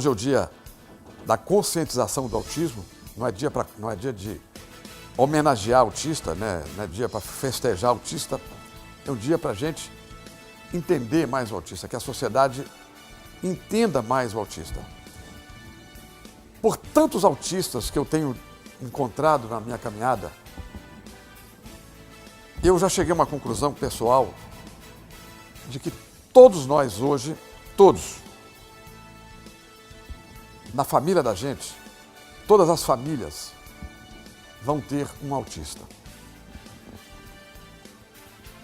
hoje é o dia da conscientização do autismo, não é dia de homenagear autista, né? Não é dia para festejar autista, é um dia para a gente entender mais o autista, que a sociedade entenda mais o autista. Por tantos autistas que eu tenho encontrado na minha caminhada, eu já cheguei a uma conclusão pessoal de que todos nós hoje, todos, na família da gente, todas as famílias vão ter um autista.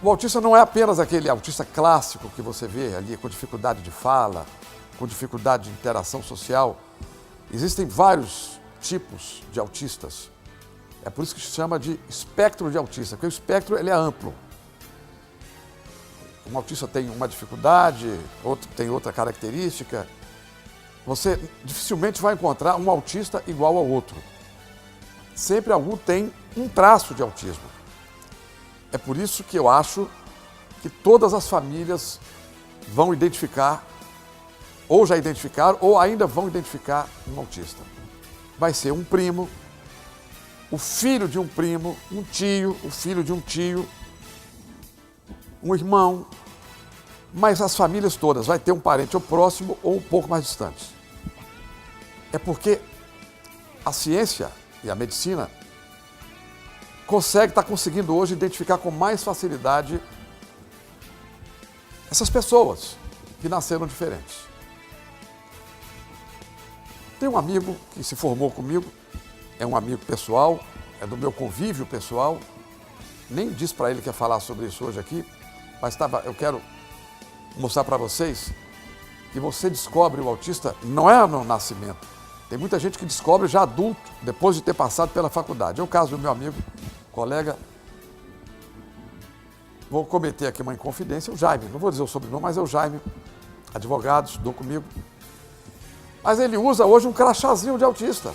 O autista não é apenas aquele autista clássico que você vê ali com dificuldade de fala, com dificuldade de interação social. Existem vários tipos de autistas. É por isso que se chama de espectro de autista, porque o espectro ele é amplo. Um autista tem uma dificuldade, outro tem outra característica. Você dificilmente vai encontrar um autista igual ao outro. Sempre algum tem um traço de autismo. É por isso que eu acho que todas as famílias vão identificar, ou já identificaram, ou ainda vão identificar um autista. Vai ser um primo, o filho de um primo, um tio, o filho de um tio, um irmão, mas as famílias todas vai ter um parente ou próximo ou um pouco mais distante. É porque a ciência e a medicina está conseguindo hoje identificar com mais facilidade essas pessoas que nasceram diferentes. Tem um amigo que se formou comigo, é um amigo pessoal, é do meu convívio pessoal, nem disse para ele que ia falar sobre isso hoje aqui, mas eu quero mostrar para vocês que você descobre o autista não é no nascimento. Tem muita gente que descobre já adulto, depois de ter passado pela faculdade. É o caso do meu amigo, colega, vou cometer aqui uma inconfidência, o Jaime, não vou dizer o sobrenome, mas é o Jaime, advogado, estudou comigo. Mas ele usa hoje um crachazinho de autista.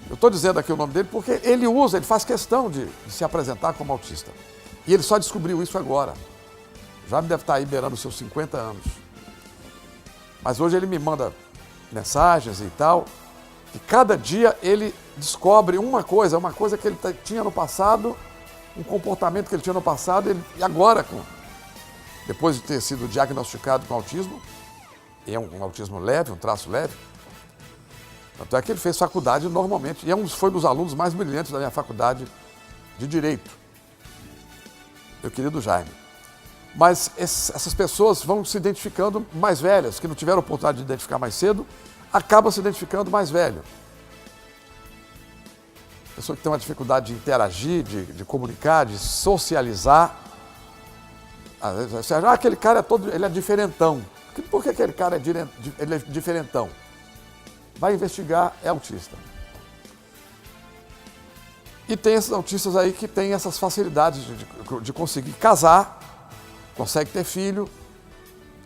Eu estou dizendo aqui o nome dele porque ele faz questão de se apresentar como autista. E ele só descobriu isso agora. Já deve estar aí beirando os seus 50 anos. Mas hoje ele me manda mensagens e tal, e cada dia ele descobre uma coisa que ele tinha no passado, um comportamento que ele tinha no passado, e agora, depois de ter sido diagnosticado com autismo, é um autismo leve, um traço leve, tanto é que ele fez faculdade normalmente, e foi um dos alunos mais brilhantes da minha faculdade de Direito, meu querido Jaime. Mas essas pessoas vão se identificando mais velhas, que não tiveram oportunidade de identificar mais cedo, acabam se identificando mais velho. Pessoa que tem uma dificuldade de interagir, de comunicar, de socializar. Às vezes você acha, aquele cara ele é diferentão. Por que aquele cara ele é diferentão? Vai investigar, é autista. E tem esses autistas aí que têm essas facilidades de conseguir casar, consegue ter filho,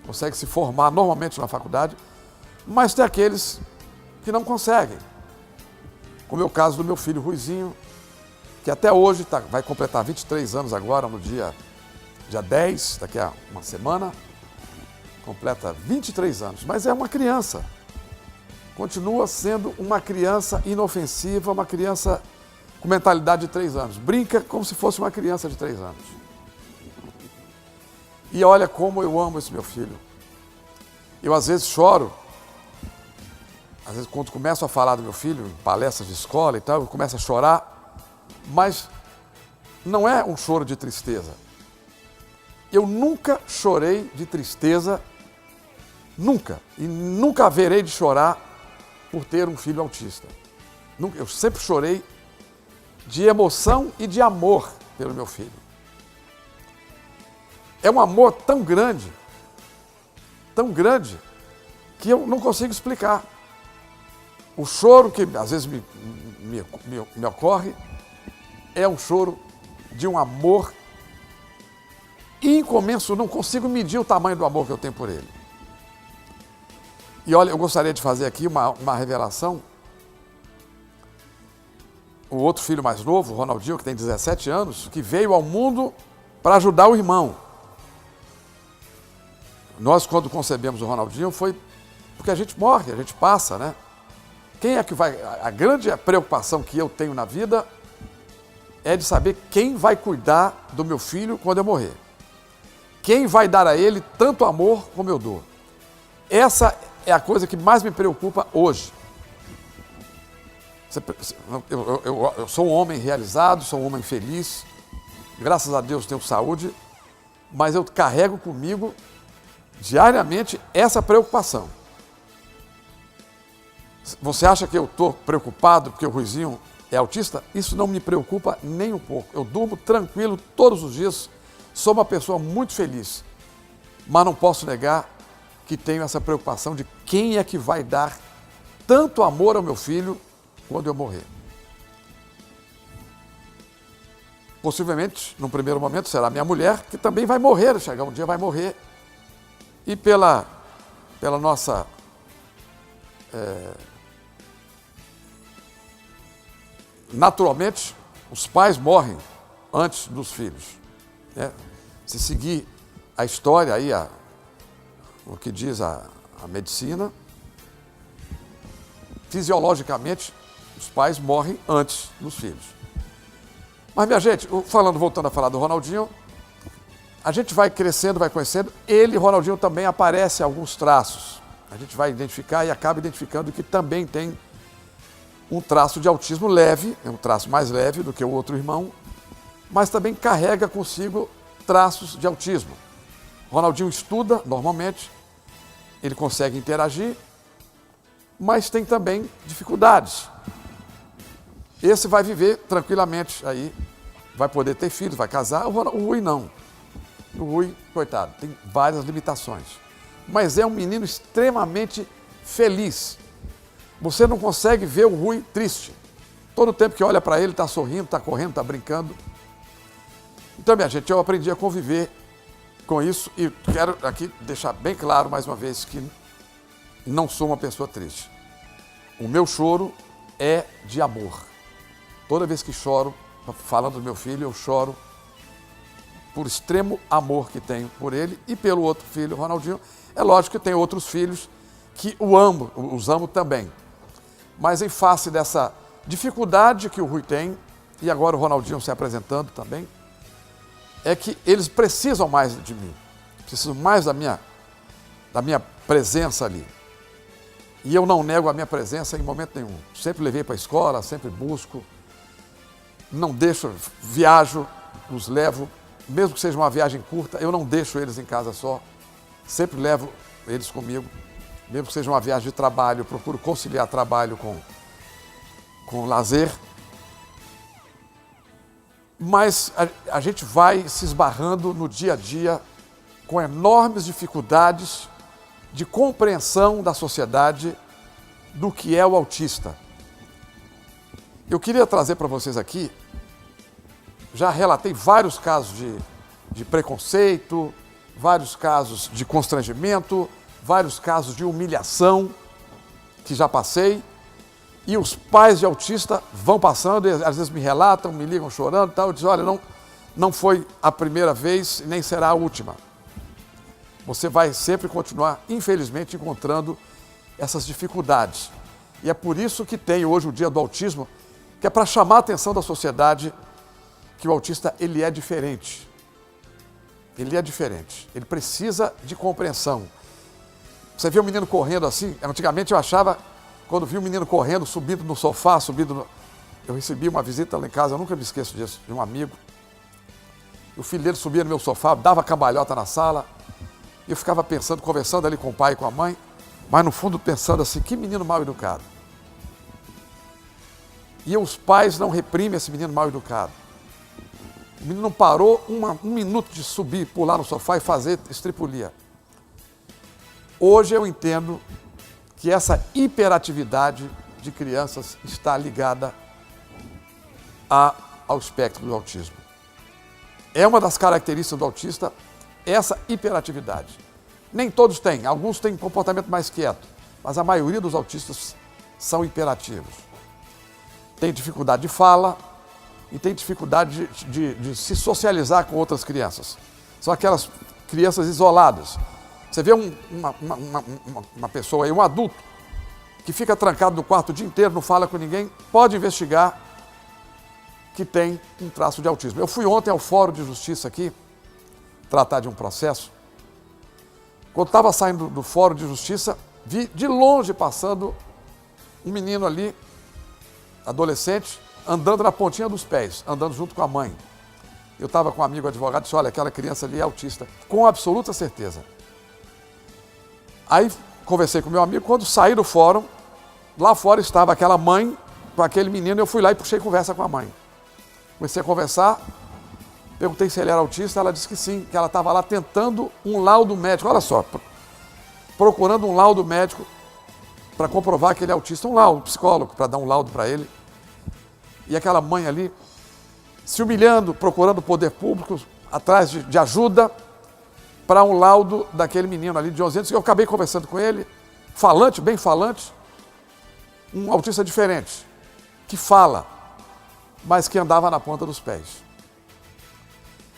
consegue se formar normalmente na faculdade, mas tem aqueles que não conseguem. Como é o caso do meu filho Ruizinho, que até hoje vai completar 23 anos agora, no dia 10, daqui a uma semana, completa 23 anos, mas é uma criança. Continua sendo uma criança inofensiva, uma criança com mentalidade de 3 anos. Brinca como se fosse uma criança de 3 anos. E olha como eu amo esse meu filho. Eu às vezes choro, às vezes quando começo a falar do meu filho, em palestras de escola e tal, eu começo a chorar, mas não é um choro de tristeza. Eu nunca chorei de tristeza, nunca, e nunca haverei de chorar por ter um filho autista. Eu sempre chorei de emoção e de amor pelo meu filho. É um amor tão grande, que eu não consigo explicar. O choro que às vezes me ocorre é um choro de um amor incomensurável, não consigo medir o tamanho do amor que eu tenho por ele. E olha, eu gostaria de fazer aqui uma revelação. O outro filho mais novo, o Ronaldinho, que tem 17 anos, que veio ao mundo para ajudar o irmão. Nós, quando concebemos o Ronaldinho, foi Porque a gente morre, a gente passa, né? Quem é que vai... A grande preocupação que eu tenho na vida é de saber quem vai cuidar do meu filho quando eu morrer. Quem vai dar a ele tanto amor como eu dou. Essa é a coisa que mais me preocupa hoje. Eu sou um homem realizado, sou um homem feliz, graças a Deus tenho saúde, mas eu carrego comigo diariamente essa preocupação. Você acha que eu estou preocupado porque o Ruizinho é autista? Isso não me preocupa nem um pouco. Eu durmo tranquilo todos os dias, sou uma pessoa muito feliz, mas não posso negar que tenho essa preocupação de quem é que vai dar tanto amor ao meu filho quando eu morrer. Possivelmente, num primeiro momento, será minha mulher, que também vai morrer, chegar um dia vai morrer. E pela nossa naturalmente, os pais morrem antes dos filhos, né? Se seguir a história aí, o que diz a medicina, fisiologicamente, os pais morrem antes dos filhos. Mas, minha gente, voltando a falar do Ronaldinho, a gente vai crescendo, vai conhecendo, Ronaldinho, também aparece alguns traços. A gente vai identificar e acaba identificando que também tem um traço de autismo leve, é um traço mais leve do que o outro irmão, mas também carrega consigo traços de autismo. Ronaldinho estuda normalmente, ele consegue interagir, mas tem também dificuldades. Esse vai viver tranquilamente aí, vai poder ter filhos, vai casar. O Rui não. O Rui, coitado, tem várias limitações. Mas é um menino extremamente feliz. Você não consegue ver o Rui triste. Todo tempo que olha para ele, está sorrindo, está correndo, está brincando. Então, minha gente, eu aprendi a conviver com isso e quero aqui deixar bem claro, mais uma vez, que não sou uma pessoa triste. O meu choro é de amor. Toda vez que choro, falando do meu filho, eu choro por extremo amor que tenho por ele e pelo outro filho, Ronaldinho. É lógico que tem outros filhos que os amo também. Mas em face dessa dificuldade que o Rui tem, e agora o Ronaldinho se apresentando também, é que eles precisam mais de mim, precisam mais da minha presença ali. E eu não nego a minha presença em momento nenhum. Sempre levei para a escola, sempre busco, não deixo, viajo, os levo, mesmo que seja uma viagem curta, eu não deixo eles em casa só, sempre levo eles comigo, mesmo que seja uma viagem de trabalho, eu procuro conciliar trabalho com lazer. Mas a gente vai se esbarrando no dia a dia com enormes dificuldades de compreensão da sociedade do que é o autista. Eu queria trazer para vocês aqui, já relatei vários casos de preconceito, vários casos de constrangimento, vários casos de humilhação que já passei. E os pais de autista vão passando, e às vezes me relatam, me ligam chorando e tal. Eu digo, olha, não foi a primeira vez, nem será a última. Você vai sempre continuar, infelizmente, encontrando essas dificuldades. E é por isso que tem hoje o Dia do Autismo, que é para chamar a atenção da sociedade que o autista, ele é diferente. Ele é diferente. Ele precisa de compreensão. Você vê um menino correndo assim, antigamente eu achava... Quando vi um menino correndo, subindo no sofá, Eu recebi uma visita lá em casa, eu nunca me esqueço disso, de um amigo. O filho dele subia no meu sofá, dava cambalhota na sala. E eu ficava pensando, conversando ali com o pai e com a mãe, mas no fundo pensando assim, que menino mal educado. E os pais não reprimem esse menino mal educado. O menino não parou um minuto de subir, pular no sofá e fazer estripulia. Hoje eu entendo que essa hiperatividade de crianças está ligada ao espectro do autismo. É uma das características do autista, essa hiperatividade. Nem todos têm, alguns têm comportamento mais quieto, mas a maioria dos autistas são hiperativos. Tem dificuldade de fala e tem dificuldade de se socializar com outras crianças. São aquelas crianças isoladas. Você vê uma pessoa aí, um adulto, que fica trancado no quarto o dia inteiro, não fala com ninguém, pode investigar que tem um traço de autismo. Eu fui ontem ao Fórum de Justiça aqui, tratar de um processo. Quando estava saindo do Fórum de Justiça, vi de longe passando um menino ali, adolescente, andando na pontinha dos pés, andando junto com a mãe. Eu estava com um amigo advogado e disse, olha, aquela criança ali é autista, com absoluta certeza. Aí conversei com meu amigo, quando saí do fórum, lá fora estava aquela mãe com aquele menino, eu fui lá e puxei conversa com a mãe. Comecei a conversar, perguntei se ele era autista, ela disse que sim, que ela estava lá tentando um laudo médico, olha só, procurando um laudo médico para comprovar que ele é autista, um laudo, um psicólogo, para dar um laudo para ele. E aquela mãe ali, se humilhando, procurando o poder público, atrás de ajuda, para um laudo daquele menino ali de 11 anos, que eu acabei conversando com ele, falante, bem falante, um autista diferente, que fala, mas que andava na ponta dos pés.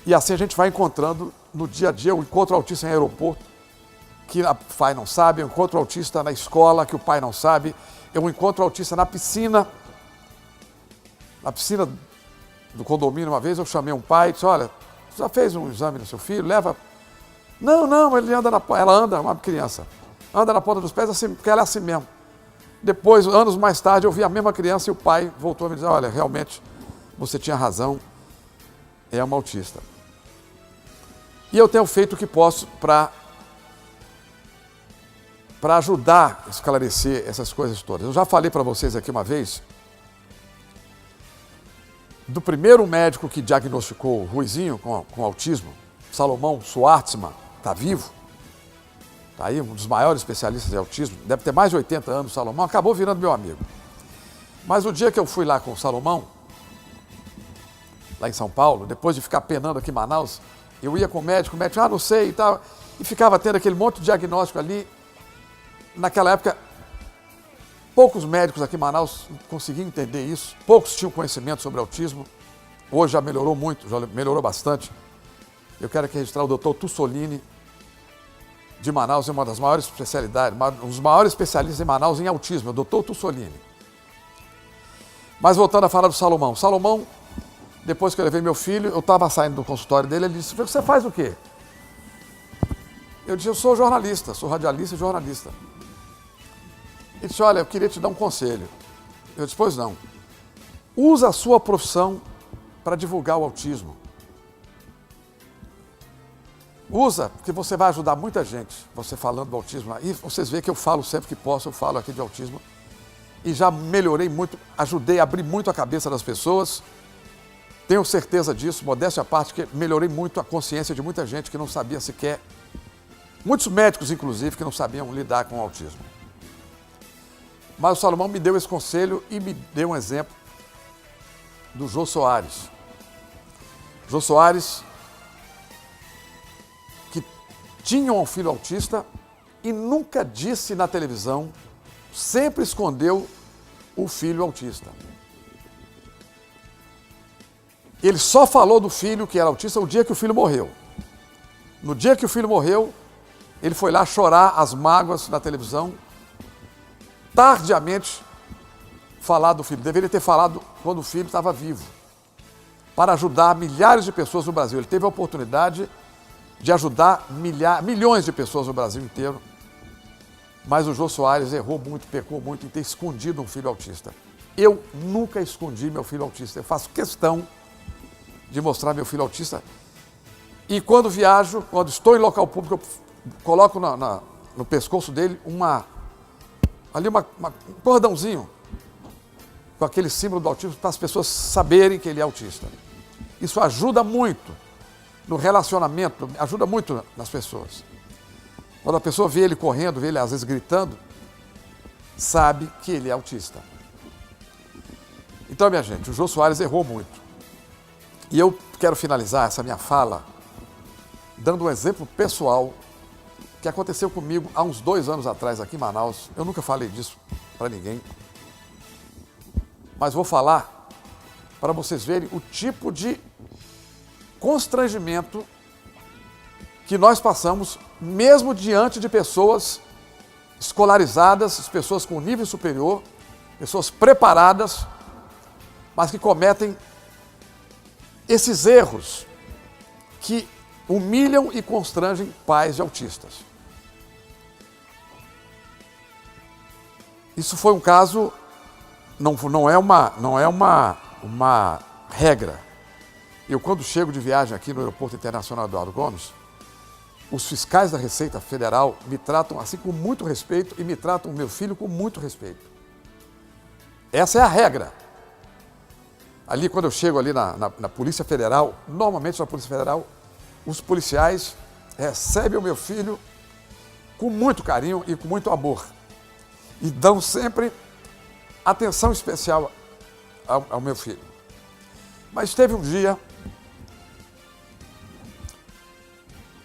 E assim a gente vai encontrando no dia a dia, eu encontro autista em aeroporto, que o pai não sabe, eu encontro autista na escola, que o pai não sabe, eu encontro autista na piscina do condomínio uma vez, eu chamei um pai e disse, olha, você já fez um exame no seu filho? Leva... Não, ele anda ela anda, uma criança, anda na ponta dos pés, assim, porque ela é assim mesmo. Depois, anos mais tarde, eu vi a mesma criança e o pai voltou a me dizer, olha, realmente, você tinha razão, é uma autista. E eu tenho feito o que posso para ajudar a esclarecer essas coisas todas. Eu já falei para vocês aqui uma vez do primeiro médico que diagnosticou o Ruizinho com autismo, Salomão Schwartzman, está vivo, está aí, um dos maiores especialistas em autismo, deve ter mais de 80 anos, Salomão, acabou virando meu amigo. Mas o dia que eu fui lá com o Salomão, lá em São Paulo, depois de ficar penando aqui em Manaus, eu ia com o médico, não sei e tal, e ficava tendo aquele monte de diagnóstico ali. Naquela época, poucos médicos aqui em Manaus conseguiam entender isso, poucos tinham conhecimento sobre autismo, hoje já melhorou muito, já melhorou bastante. Eu quero aqui registrar o doutor Tussolini, de Manaus, é uma das maiores especialidades, um dos maiores especialistas em Manaus em autismo, é o doutor Tussolini. Mas voltando a falar do Salomão. Salomão, depois que eu levei meu filho, eu estava saindo do consultório dele, ele disse, você faz o quê? Eu disse, eu sou jornalista, sou radialista e jornalista. Ele disse, olha, eu queria te dar um conselho. Eu disse, pois não. Usa a sua profissão para divulgar o autismo. Usa, porque você vai ajudar muita gente, você falando do autismo. E vocês veem que eu falo sempre que posso, eu falo aqui de autismo. E já melhorei muito, ajudei a abrir muito a cabeça das pessoas. Tenho certeza disso, modéstia à parte, que melhorei muito a consciência de muita gente que não sabia sequer, muitos médicos, inclusive, que não sabiam lidar com o autismo. Mas o Salomão me deu esse conselho e me deu um exemplo do Jô Soares. Jô Soares, que tinha um filho autista e nunca disse na televisão, sempre escondeu o filho autista. Ele só falou do filho que era autista o dia que o filho morreu. No dia que o filho morreu, ele foi lá chorar as mágoas na televisão, tardiamente falar do filho. Deveria ter falado quando o filho estava vivo, para ajudar milhares de pessoas no Brasil. Ele teve a oportunidade de ajudar milhões de pessoas no Brasil inteiro, mas o Jô Soares errou muito, pecou muito em ter escondido um filho autista. Eu nunca escondi meu filho autista. Eu faço questão de mostrar meu filho autista. E quando viajo, quando estou em local público, eu coloco no pescoço dele um cordãozinho com aquele símbolo do autismo para as pessoas saberem que ele é autista. Isso ajuda muito no relacionamento, ajuda muito nas pessoas. Quando a pessoa vê ele correndo, vê ele às vezes gritando, sabe que ele é autista. Então, minha gente, o Jô Soares errou muito. E eu quero finalizar essa minha fala dando um exemplo pessoal que aconteceu comigo há uns 2 anos atrás aqui em Manaus. Eu nunca falei disso para ninguém, mas vou falar para vocês verem o tipo de constrangimento que nós passamos, mesmo diante de pessoas escolarizadas, pessoas com nível superior, pessoas preparadas, mas que cometem esses erros que humilham e constrangem pais de autistas. Isso foi um caso, não é uma regra. Eu, quando chego de viagem aqui no Aeroporto Internacional Eduardo Gomes, os fiscais da Receita Federal me tratam assim com muito respeito e me tratam o meu filho com muito respeito. Essa é a regra. Ali, quando eu chego ali na Polícia Federal, normalmente na Polícia Federal, os policiais recebem o meu filho com muito carinho e com muito amor. E dão sempre atenção especial ao meu filho. Mas teve um dia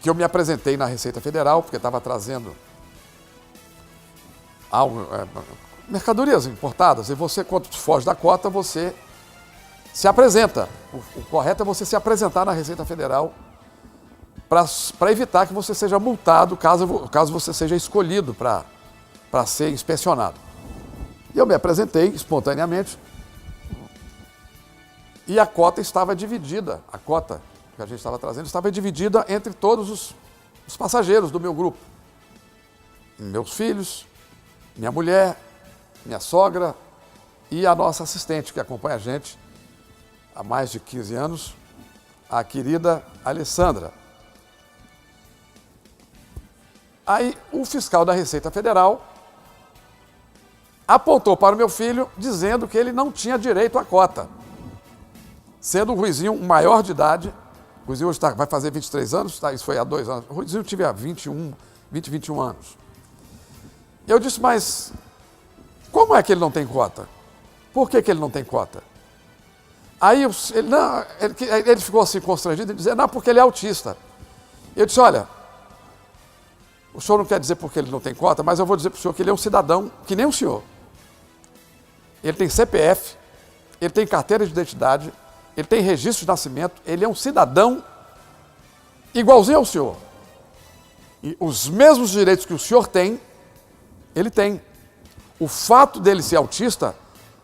que eu me apresentei na Receita Federal, porque estava trazendo mercadorias importadas, e você, quando foge da cota, você se apresenta. O correto é você se apresentar na Receita Federal para evitar que você seja multado caso você seja escolhido para ser inspecionado. E eu me apresentei espontaneamente e a cota estava dividida, a cota que a gente estava trazendo estava dividida entre todos os passageiros do meu grupo. Meus filhos, minha mulher, minha sogra e a nossa assistente que acompanha a gente há mais de 15 anos, a querida Alessandra. Aí o fiscal da Receita Federal apontou para o meu filho dizendo que ele não tinha direito à cota. Sendo o Ruizinho um maior de idade, o Ruizinho hoje vai fazer 23 anos, isso foi há 2 anos, o Ruizinho tinha 21 anos. Eu disse, mas como é que ele não tem cota? Por que ele não tem cota? Aí ele ficou assim constrangido e dizia, não, porque ele é autista. Eu disse, olha, o senhor não quer dizer porque ele não tem cota, mas eu vou dizer para o senhor que ele é um cidadão que nem o senhor. Ele tem CPF, ele tem carteira de identidade, ele tem registro de nascimento, ele é um cidadão igualzinho ao senhor. E os mesmos direitos que o senhor tem, ele tem. O fato dele ser autista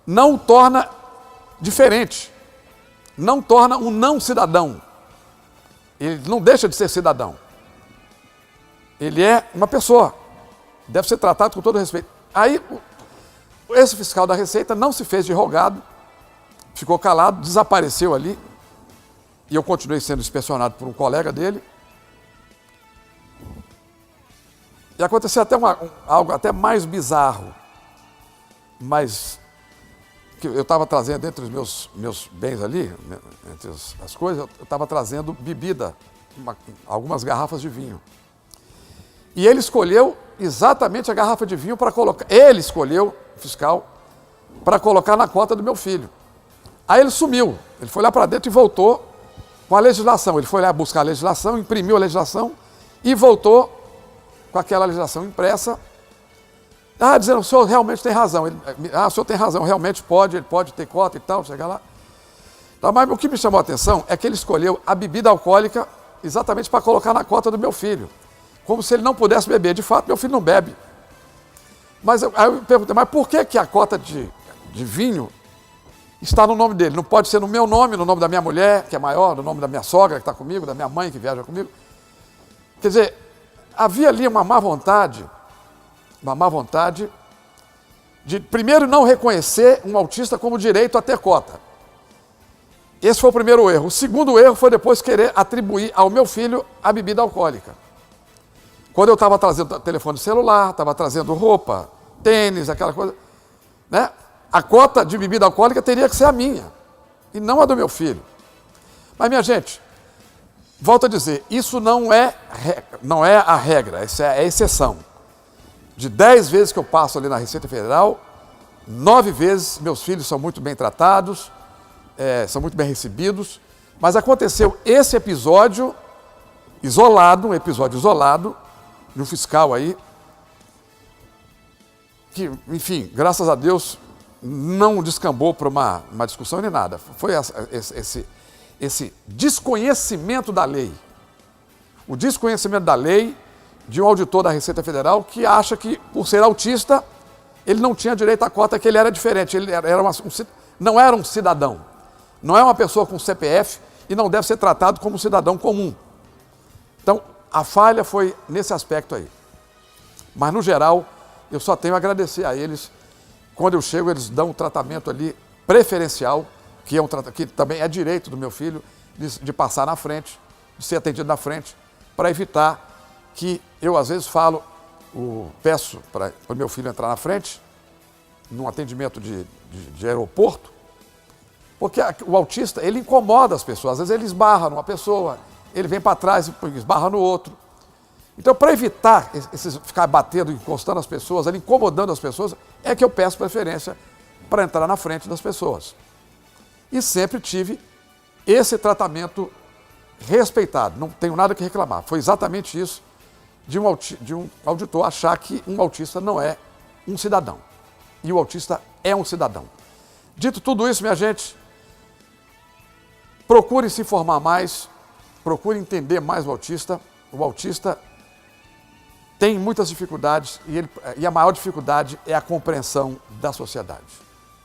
não o torna diferente, não torna um não cidadão. Ele não deixa de ser cidadão. Ele é uma pessoa, deve ser tratado com todo respeito. Aí, esse fiscal da Receita não se fez de rogado, ficou calado, desapareceu ali, e eu continuei sendo inspecionado por um colega dele. E aconteceu até algo até mais bizarro, mas que eu estava trazendo entre os meus bens ali, entre as coisas, eu estava trazendo bebida, algumas garrafas de vinho. E ele escolheu exatamente a garrafa de vinho para colocar, ele escolheu, o fiscal, para colocar na cota do meu filho. Aí ele sumiu, ele foi lá para dentro e voltou com a legislação. Ele foi lá buscar a legislação, imprimiu a legislação e voltou com aquela legislação impressa, dizendo, o senhor realmente tem razão. O senhor tem razão, realmente ele pode ter cota e tal, chegar lá. Então, mas o que me chamou a atenção é que ele escolheu a bebida alcoólica exatamente para colocar na cota do meu filho. Como se ele não pudesse beber. De fato, meu filho não bebe. Mas aí eu perguntei, mas por que a cota de vinho está no nome dele? Não pode ser no meu nome, no nome da minha mulher, que é maior, no nome da minha sogra, que está comigo, da minha mãe, que viaja comigo. Quer dizer, havia ali uma má vontade de, primeiro, não reconhecer um autista como direito a ter cota. Esse foi o primeiro erro. O segundo erro foi depois querer atribuir ao meu filho a bebida alcoólica. Quando eu estava trazendo telefone celular, estava trazendo roupa, tênis, aquela coisa, né? A cota de bebida alcoólica teria que ser a minha, e não a do meu filho. Mas, minha gente, volto a dizer, isso não é a regra, isso é a exceção. De 10 vezes que eu passo ali na Receita Federal, 9 vezes meus filhos são muito bem tratados, são muito bem recebidos, mas aconteceu esse episódio isolado, de um fiscal aí, que, enfim, graças a Deus, não descambou para uma discussão nem nada. Foi esse desconhecimento da lei. o desconhecimento da lei de um auditor da Receita Federal que acha que, por ser autista, ele não tinha direito à cota, que ele era diferente, ele não era um cidadão, não é uma pessoa com CPF e não deve ser tratado como um cidadão comum. Então, a falha foi nesse aspecto aí. Mas, no geral, eu só tenho a agradecer a eles. Quando eu chego, eles dão um tratamento ali preferencial, que também é direito do meu filho, de passar na frente, de ser atendido na frente, para evitar que eu, às vezes, peço para o meu filho entrar na frente, num atendimento de aeroporto, porque o autista, ele incomoda as pessoas. Às vezes ele esbarra numa pessoa, ele vem para trás e esbarra no outro. Então, para evitar ficar batendo, encostando as pessoas, ali, incomodando as pessoas, é que eu peço preferência para entrar na frente das pessoas. E sempre tive esse tratamento respeitado, não tenho nada que reclamar. Foi exatamente isso de um auditor achar que um autista não é um cidadão. E o autista é um cidadão. Dito tudo isso, minha gente, procure se informar mais, procure entender mais o autista. O autista tem muitas dificuldades e a maior dificuldade é a compreensão da sociedade.